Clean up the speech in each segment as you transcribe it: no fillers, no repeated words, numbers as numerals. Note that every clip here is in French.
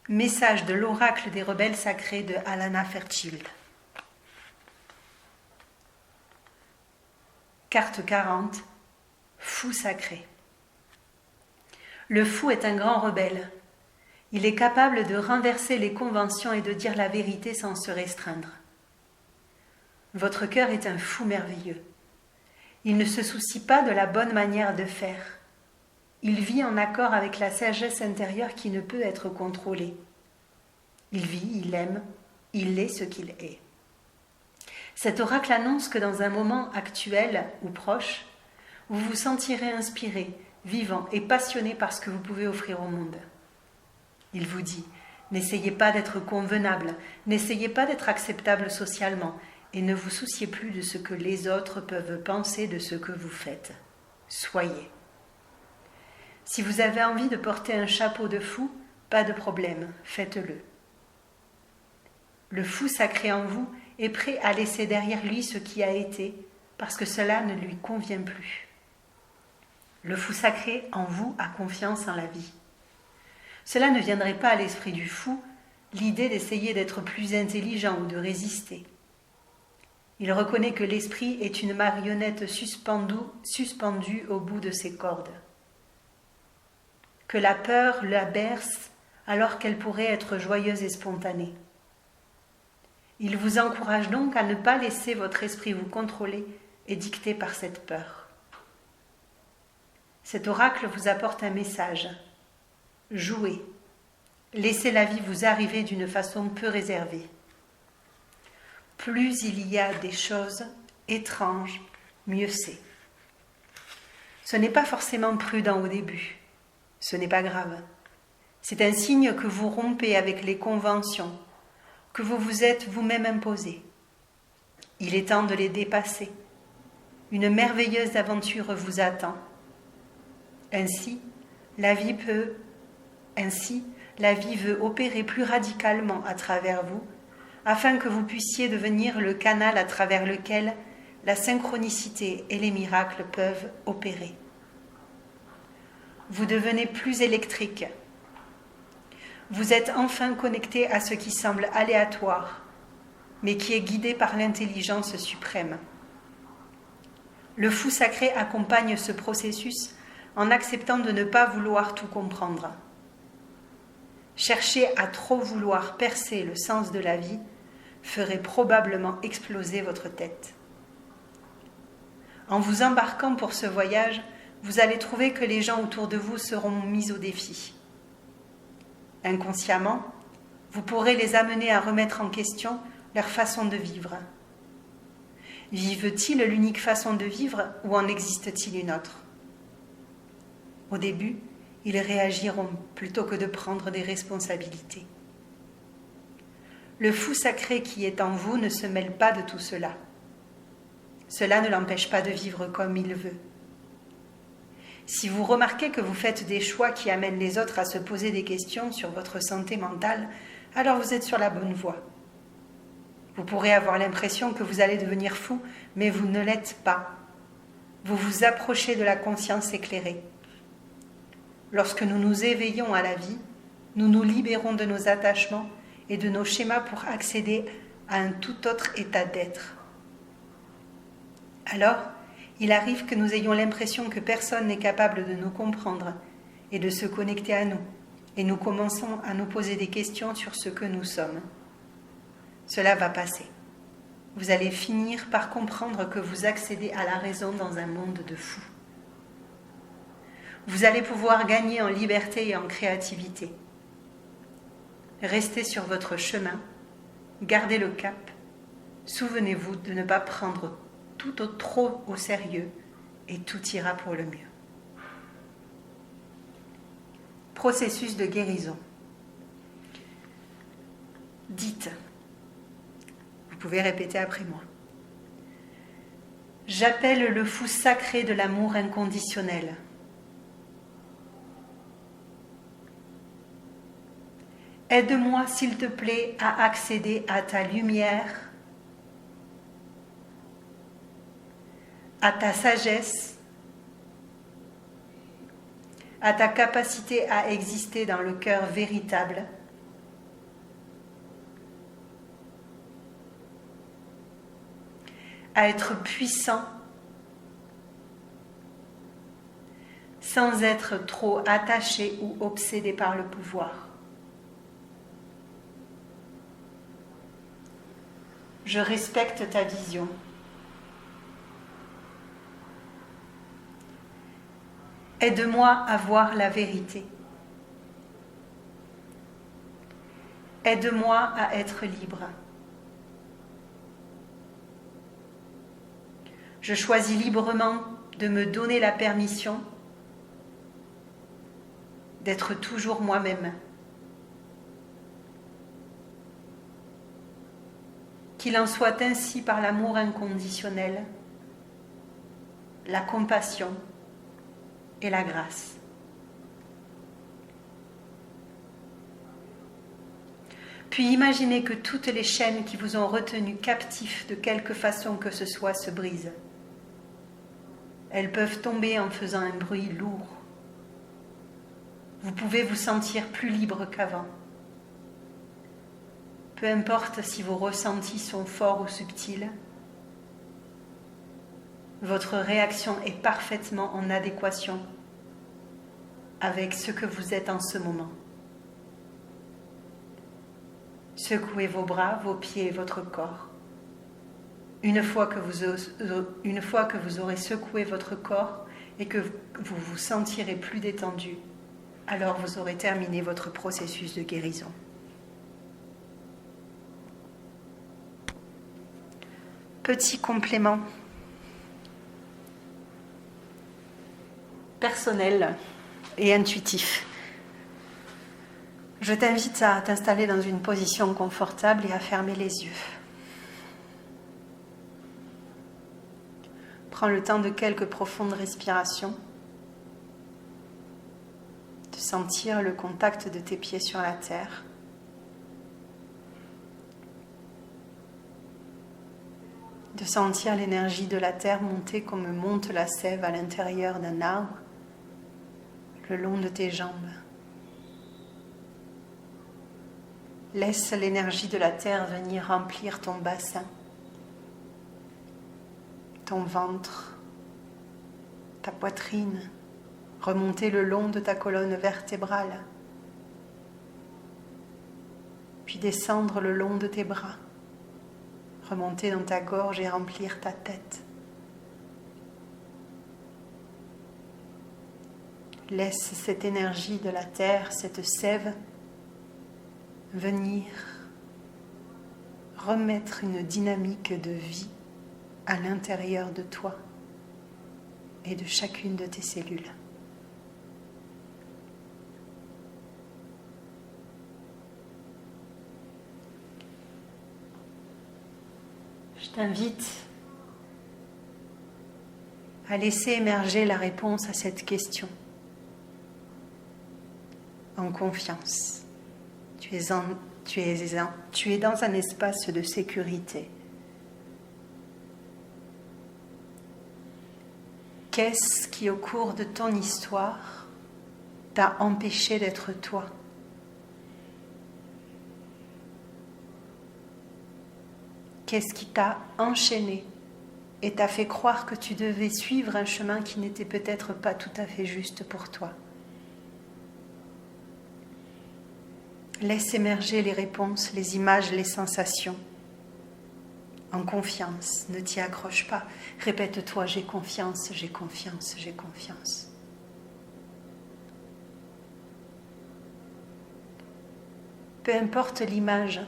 Message de l'oracle des rebelles sacrés de Alana Fairchild. Carte 40. Fou sacré. Le fou est un grand rebelle. Il est capable de renverser les conventions et de dire la vérité sans se restreindre. Votre cœur est un fou merveilleux. Il ne se soucie pas de la bonne manière de faire. Il vit en accord avec la sagesse intérieure qui ne peut être contrôlée. Il vit, il aime, il est ce qu'il est. Cet oracle annonce que dans un moment actuel ou proche, vous vous sentirez inspiré, vivant et passionné par ce que vous pouvez offrir au monde. Il vous dit, n'essayez pas d'être convenable, n'essayez pas d'être acceptable socialement et ne vous souciez plus de ce que les autres peuvent penser de ce que vous faites. Soyez. Si vous avez envie de porter un chapeau de fou, pas de problème, faites-le. Le fou sacré en vous est prêt à laisser derrière lui ce qui a été, parce que cela ne lui convient plus. Le fou sacré en vous a confiance en la vie. Cela ne viendrait pas à l'esprit du fou, l'idée d'essayer d'être plus intelligent ou de résister. Il reconnaît que l'esprit est une marionnette suspendue au bout de ses cordes. Que la peur la berce alors qu'elle pourrait être joyeuse et spontanée. Il vous encourage donc à ne pas laisser votre esprit vous contrôler et dicter par cette peur. Cet oracle vous apporte un message. Jouez. Laissez la vie vous arriver d'une façon peu réservée. Plus il y a des choses étranges, mieux c'est. Ce n'est pas forcément prudent au début. Ce n'est pas grave. C'est un signe que vous rompez avec les conventions, que vous vous êtes vous-même imposées. Il est temps de les dépasser. Une merveilleuse aventure vous attend. Ainsi, la vie veut opérer plus radicalement à travers vous, afin que vous puissiez devenir le canal à travers lequel la synchronicité et les miracles peuvent opérer. Vous devenez plus électrique. Vous êtes enfin connecté à ce qui semble aléatoire, mais qui est guidé par l'intelligence suprême. Le fou sacré accompagne ce processus en acceptant de ne pas vouloir tout comprendre. Chercher à trop vouloir percer le sens de la vie ferait probablement exploser votre tête. En vous embarquant pour ce voyage, vous allez trouver que les gens autour de vous seront mis au défi. Inconsciemment, vous pourrez les amener à remettre en question leur façon de vivre. Vivent-ils l'unique façon de vivre ou en existe-t-il une autre ? Au début, ils réagiront plutôt que de prendre des responsabilités. Le fou sacré qui est en vous ne se mêle pas de tout cela. Cela ne l'empêche pas de vivre comme il veut. Si vous remarquez que vous faites des choix qui amènent les autres à se poser des questions sur votre santé mentale, alors vous êtes sur la bonne voie. Vous pourrez avoir l'impression que vous allez devenir fou, mais vous ne l'êtes pas. Vous vous approchez de la conscience éclairée. Lorsque nous nous éveillons à la vie, nous nous libérons de nos attachements et de nos schémas pour accéder à un tout autre état d'être. Alors, il arrive que nous ayons l'impression que personne n'est capable de nous comprendre et de se connecter à nous, et nous commençons à nous poser des questions sur ce que nous sommes. Cela va passer. Vous allez finir par comprendre que vous accédez à la raison dans un monde de fous. Vous allez pouvoir gagner en liberté et en créativité. Restez sur votre chemin, gardez le cap, souvenez-vous de ne pas prendre tout trop au sérieux et tout ira pour le mieux. Processus de guérison. Dites, vous pouvez répéter après moi. J'appelle le fou sacré de l'amour inconditionnel. Aide-moi, s'il te plaît, à accéder à ta lumière, à ta sagesse, à ta capacité à exister dans le cœur véritable à être puissant sans être trop attaché ou obsédé par le pouvoir. Je respecte ta vision. Aide-moi à voir la vérité. Aide-moi à être libre. Je choisis librement de me donner la permission d'être toujours moi-même. Qu'il en soit ainsi par l'amour inconditionnel, la compassion et la grâce. Puis imaginez que toutes les chaînes qui vous ont retenu captifs de quelque façon que ce soit se brisent. Elles peuvent tomber en faisant un bruit lourd. Vous pouvez vous sentir plus libre qu'avant. Peu importe si vos ressentis sont forts ou subtils, votre réaction est parfaitement en adéquation avec ce que vous êtes en ce moment. Secouez vos bras, vos pieds et votre corps. Une fois que vous aurez secoué votre corps et que vous vous sentirez plus détendu, alors vous aurez terminé votre processus de guérison. Petit complément personnel et intuitif. Je t'invite à t'installer dans une position confortable et à fermer les yeux. Prends le temps de quelques profondes respirations, de sentir le contact de tes pieds sur la terre. De sentir l'énergie de la terre monter comme monte la sève à l'intérieur d'un arbre, le long de tes jambes. Laisse l'énergie de la terre venir remplir ton bassin, ton ventre, ta poitrine, remonter le long de ta colonne vertébrale, puis descendre le long de tes bras, remonter dans ta gorge et remplir ta tête. Laisse cette énergie de la terre, cette sève, venir remettre une dynamique de vie à l'intérieur de toi et de chacune de tes cellules. Je t'invite à laisser émerger la réponse à cette question en confiance. Tu es dans un espace de sécurité. Qu'est-ce qui, au cours de ton histoire, t'a empêché d'être toi ? Qu'est-ce qui t'a enchaîné et t'a fait croire que tu devais suivre un chemin qui n'était peut-être pas tout à fait juste pour toi ? Laisse émerger les réponses, les images, les sensations. En confiance, ne t'y accroche pas. Répète-toi, j'ai confiance, j'ai confiance, j'ai confiance. Peu importe l'image,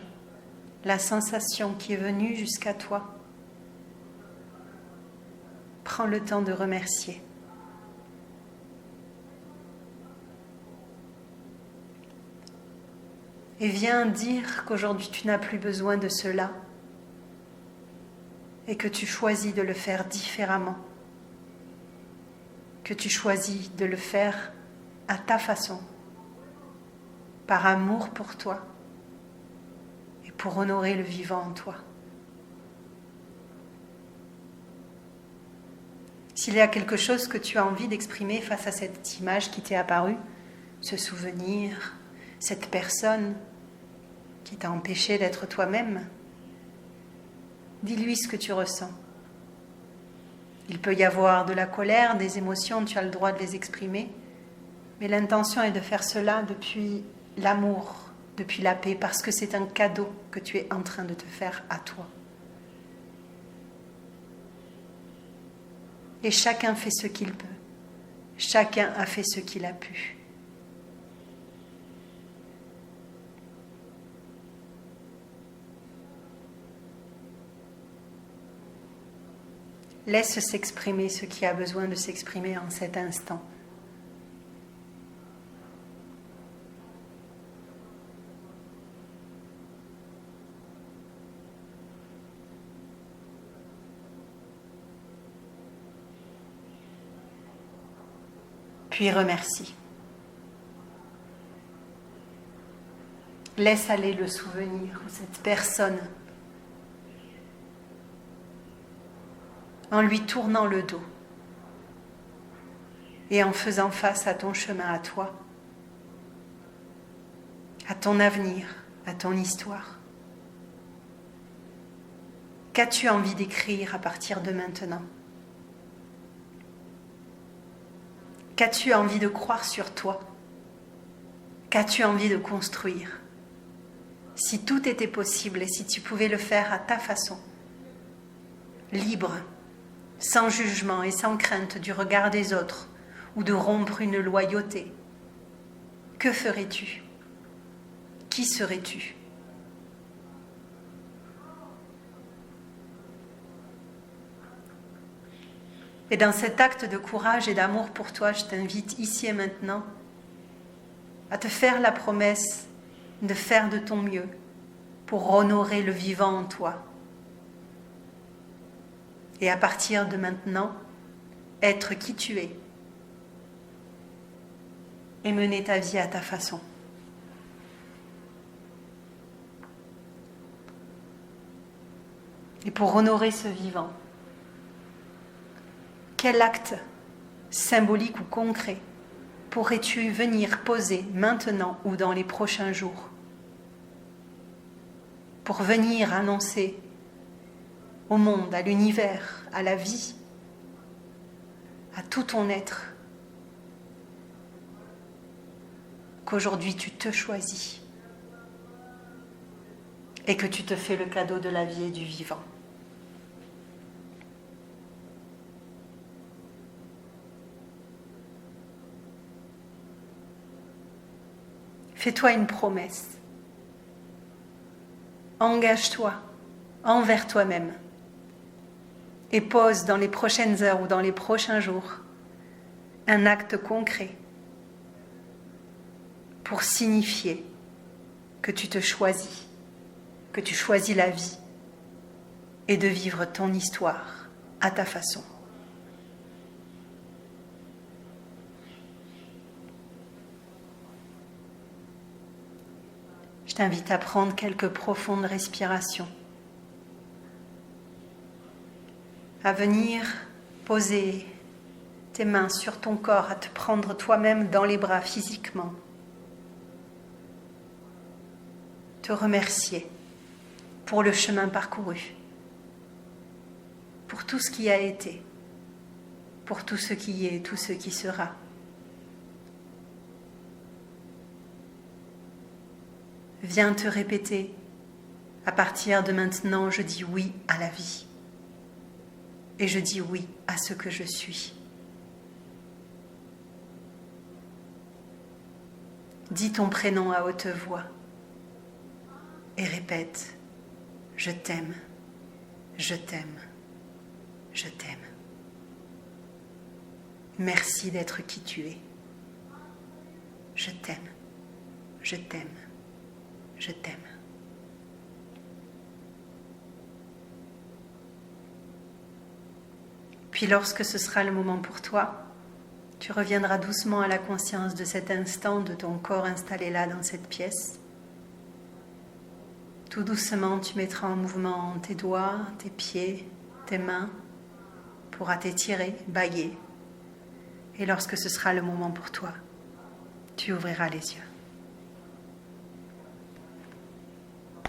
la sensation qui est venue jusqu'à toi, prends le temps de remercier. Et viens dire qu'aujourd'hui tu n'as plus besoin de cela et que tu choisis de le faire différemment, que tu choisis de le faire à ta façon, par amour pour toi et pour honorer le vivant en toi. S'il y a quelque chose que tu as envie d'exprimer face à cette image qui t'est apparue, ce souvenir, cette personne qui t'a empêché d'être toi-même, dis-lui ce que tu ressens Il peut y avoir de la colère, des émotions, tu as le droit de les exprimer, mais l'intention est de faire cela depuis l'amour, depuis la paix, parce que c'est un cadeau que tu es en train de te faire à toi. Et chacun fait ce qu'il peut. Chacun a fait ce qu'il a pu. Laisse s'exprimer ce qui a besoin de s'exprimer en cet instant. Puis remercie. Laisse aller le souvenir de cette personne en lui tournant le dos et en faisant face à ton chemin à toi, à ton avenir, à ton histoire. Qu'as-tu envie d'écrire à partir de maintenant ? Qu'as-tu envie de croire sur toi ? Qu'as-tu envie de construire ? Si tout était possible et si tu pouvais le faire à ta façon, libre, sans jugement et sans crainte du regard des autres ou de rompre une loyauté, que ferais-tu ? Qui serais-tu ? Et dans cet acte de courage et d'amour pour toi, je t'invite ici et maintenant à te faire la promesse de faire de ton mieux pour honorer le vivant en toi. Et à partir de maintenant, être qui tu es et mener ta vie à ta façon. Et pour honorer ce vivant, quel acte symbolique ou concret pourrais-tu venir poser maintenant ou dans les prochains jours pour venir annoncer au monde, à l'univers, à la vie, à tout ton être, qu'aujourd'hui tu te choisis et que tu te fais le cadeau de la vie et du vivant. Fais-toi une promesse. Engage-toi envers toi-même et pose dans les prochaines heures ou dans les prochains jours un acte concret pour signifier que tu te choisis, que tu choisis la vie et de vivre ton histoire à ta façon. Je t'invite à prendre quelques profondes respirations, à venir poser tes mains sur ton corps, à te prendre toi-même dans les bras physiquement, te remercier pour le chemin parcouru, pour tout ce qui a été, pour tout ce qui est et tout ce qui sera. Viens te répéter, à partir de maintenant, je dis oui à la vie. Et je dis oui à ce que je suis. Dis ton prénom à haute voix et répète, je t'aime, je t'aime, je t'aime. Merci d'être qui tu es. Je t'aime, je t'aime. Je t'aime. Puis lorsque ce sera le moment pour toi, tu reviendras doucement à la conscience de cet instant, de ton corps installé là dans cette pièce. Tout doucement, tu mettras en mouvement tes doigts, tes pieds, tes mains, pourras t'étirer, bâiller. Et lorsque ce sera le moment pour toi, tu ouvriras les yeux.